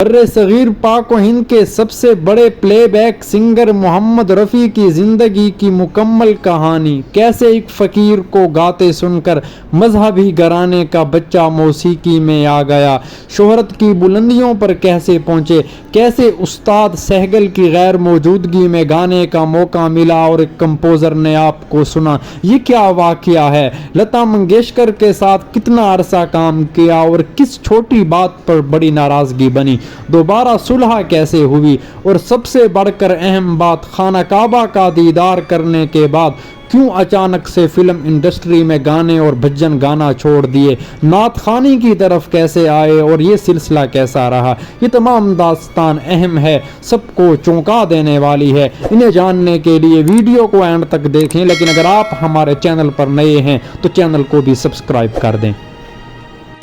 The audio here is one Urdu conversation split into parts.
صغیر پاک و ہند کے سب سے بڑے پلے بیک سنگر محمد رفیع کی زندگی کی مکمل کہانی، کیسے ایک فقیر کو گاتے سن کر مذہبی گھرانے کا بچہ موسیقی میں آ گیا، شہرت کی بلندیوں پر کیسے پہنچے، کیسے استاد سہگل کی غیر موجودگی میں گانے کا موقع ملا اور ایک کمپوزر نے آپ کو سنا، یہ کیا واقعہ ہے، لتا منگیشکر کے ساتھ کتنا عرصہ کام کیا اور کس چھوٹی بات پر بڑی ناراضگی بنی، دوبارہ صلح کیسے ہوئی، اور سب سے بڑھ کر اہم بات، خانہ کعبہ کا دیدار کرنے کے بعد کیوں اچانک سے فلم انڈسٹری میں گانے اور بھجن گانا چھوڑ دیے، نعت خوانی کی طرف کیسے آئے اور یہ سلسلہ کیسا رہا، یہ تمام داستان اہم ہے، سب کو چونکا دینے والی ہے۔ انہیں جاننے کے لیے ویڈیو کو اینڈ تک دیکھیں، لیکن اگر آپ ہمارے چینل پر نئے ہیں تو چینل کو بھی سبسکرائب کر دیں۔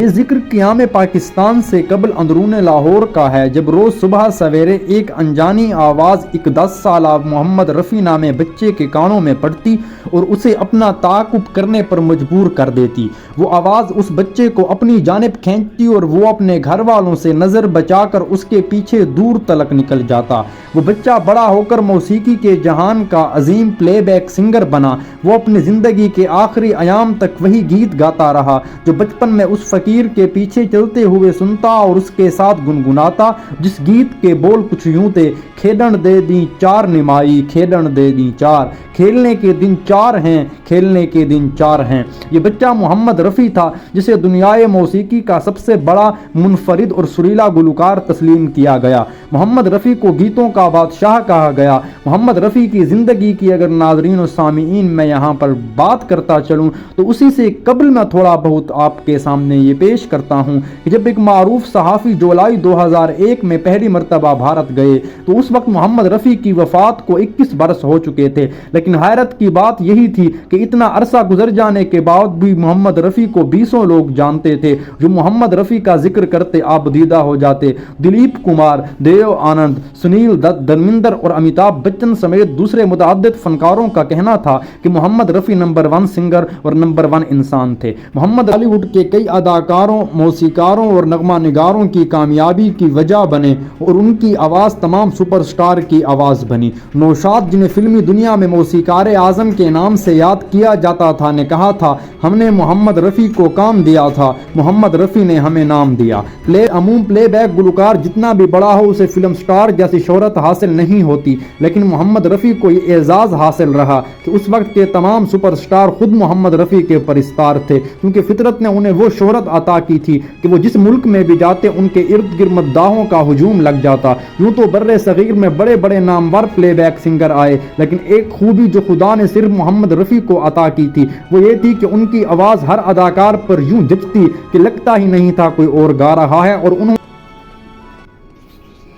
یہ ذکر قیام پاکستان سے قبل اندرون لاہور کا ہے، جب روز صبح سویرے ایک انجانی آواز ایک 10 سالہ محمد رفیع نامے بچے کے کانوں میں پڑتی اور اسے اپنا تعاقب کرنے پر مجبور کر دیتی۔ وہ آواز اس بچے کو اپنی جانب کھینچتی اور وہ اپنے گھر والوں سے نظر بچا کر اس کے پیچھے دور تلک نکل جاتا۔ وہ بچہ بڑا ہو کر موسیقی کے جہان کا عظیم پلے بیک سنگر بنا۔ وہ اپنی زندگی کے آخری ایام تک وہی گیت گاتا رہا جو بچپن میں اس فقیر کے پیچھے چلتے ہوئے سنتا اور اس کے ساتھ گنگناتا، جس گیت کے بول کچھ یوں تھے: کھیلن دے دی چار نمائی، کھیلن دے دی چار، کھیلنے کے دن چار ہیں، کھیلنے کے دن چار ہیں۔ یہ بچہ محمد رفیع تھا، جسے دنیائے موسیقی کا سب سے بڑا منفرد اور سریلا گلوکار تسلیم کیا گیا۔ محمد رفیع کو گیتوں کا بادشاہ کہا گیا۔ محمد رفیع کی زندگی کی اگر ناظرین و سامعین میں یہاں پر بات کرتا چلوں تو اسی سے قبل میں تھوڑا بہت آپ کے سامنے یہ پیش کرتا ہوں کہ جب ایک معروف صحافی جولائی 2001 میں پہلی مرتبہ بھارت گئے تو اس وقت محمد رفیع کی وفات کو 21 برس ہو چکے تھے، لیکن حیرت کی بات یہی تھی کہ اتنا عرصہ گزر جانے کے بعد بھی محمد رفیع کو 20 لوگ جانتے تھے۔ جو محمد رفیع کا ذکر کرتے آپ دیدہ ہو جاتے۔ دلیپ کمار، دیو آنند، سنیل دت، دھرمیندر اور امیتابھ بچن سمیت دوسرے متعدد فنکاروں کا کہنا تھا کہ محمد رفیع نمبر 1 سنگر اور نمبر 1 انسان تھے۔ محمد بالی ووڈ کے کئی اداکاروں، موسیقاروں اور نغمہ نگاروں کی کامیابی کی وجہ بنے اور ان کی آواز تمام سپر سٹار کی آواز بنی۔ نوشاد، جنہیں فلمی دنیا میں موسیقار اعظم کے نام سے یاد کیا جاتا تھا، نے کہا تھا: ہم نے محمد رفیع کو کام دیا تھا، محمد رفیع نے ہمیں نام دیا۔ پلے بیک گلوکار جتنا بھی بڑا ہو اسے فلم سٹار جیسی شہرت حاصل نہیں ہوتی، لیکن محمد رفیع کو یہ اعزاز حاصل رہا کہ اس وقت کے تمام سپر سٹار خود محمد رفیع کے پرستار تھے، کیونکہ فطرت نے انہیں وہ شہرت عطا کی تھی کہ وہ جس ملک میں بھی جاتے ان کے ارد گرد مداحوں کا ہجوم لگ جاتا۔ یوں تو بر صغیر میں بڑے بڑے نامور پلے بیک سنگر آئے، لیکن ایک خوبی جو خدا نے صرف محمد رفیع کو عطا کی تھی وہ یہ تھی کہ ان کی آواز ہر اداکار پر یوں جچتی کہ لگتا ہی نہیں تھا کوئی اور گا رہا ہے، اور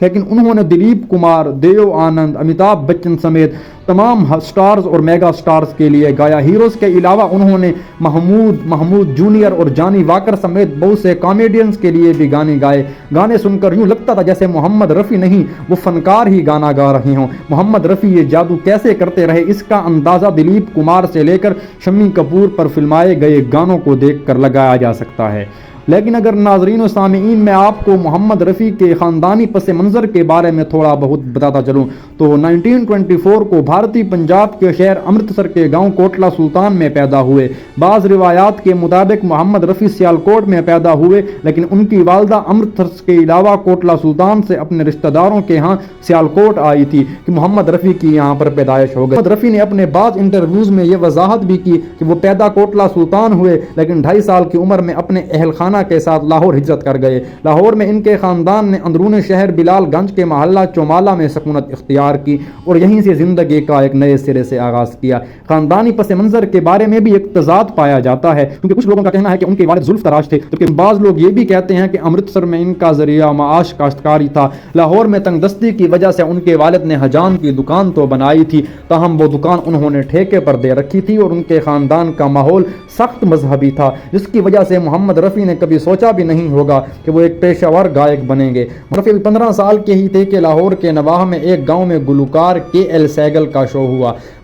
لیکن انہوں نے دلیپ کمار، دیو آنند، امیتابھ بچن سمیت تمام سٹارز اور میگا سٹارز کے لیے گایا۔ ہیروز کے علاوہ انہوں نے محمود جونیئر اور جانی واکر سمیت بہت سے کامیڈینز کے لیے بھی گانے گائے۔ گانے سن کر یوں لگتا تھا جیسے محمد رفیع نہیں، وہ فنکار ہی گانا گا رہے ہوں۔ محمد رفیع یہ جادو کیسے کرتے رہے، اس کا اندازہ دلیپ کمار سے لے کر شمی کپور پر فلمائے گئے گانوں کو دیکھ کر لگایا جا سکتا ہے۔ لیکن اگر ناظرین و سامعین میں آپ کو محمد رفیع کے خاندانی پس منظر کے بارے میں تھوڑا بہت بتاتا چلوں تو 1924 کو بھارتی پنجاب کے شہر امرتسر کے گاؤں کوٹلا سلطان میں پیدا ہوئے۔ بعض روایات کے مطابق محمد رفیع سیالکوٹ میں پیدا ہوئے، لیکن ان کی والدہ امرتسر کے علاوہ کوٹلا سلطان سے اپنے رشتہ داروں کے ہاں سیالکوٹ آئی تھی کہ محمد رفیع کی یہاں پر پیدائش ہو گئی۔ محمد رفیع نے اپنے بعض انٹرویوز میں یہ وضاحت بھی کی کہ وہ پیدا کوٹلا سلطان ہوئے، لیکن 2.5 سال کی عمر میں اپنے اہل خانہ کے ساتھ لاہور ہجرت کر گئے۔ لاہور میں ان کے خاندان نے اندرون شہر بلال گنج کے محلہ چومالہ میں سکونت اختیار کی اور یہیں سے زندگی کا ایک نئے سرے سے آغاز کیا۔ خاندانی پس منظر کے بارے میں بھی ایک تضاد پایا جاتا ہے، کیونکہ کچھ لوگوں کا کہنا ہے کہ ان کے والد زلف تراش تھے، جبکہ بعض لوگ یہ بھی کہتے ہیں کہ امرتسر میں ان کا ذریعہ معاش کاشتکاری تھا۔ لاہور میں تنگ دستی کی وجہ سے ان کے والد نے حجام کی دکان تو بنائی تھی، تاہم وہ دکان انہوں نے ٹھیکے پر دے رکھی تھی اور ان کے خاندان کا ماحول سخت مذہبی تھا، جس کی وجہ سے محمد رفیع نے کبھی سوچا بھی نہیں ہوگا کہ وہ ایک پیشہ ور گائک بنیں گے۔ رفیع 15 سال کے ہی تھے کہ لاہور کے نواح میں ایک گاؤں میں گلوکار کے ایل سہگل کا شو ہوا۔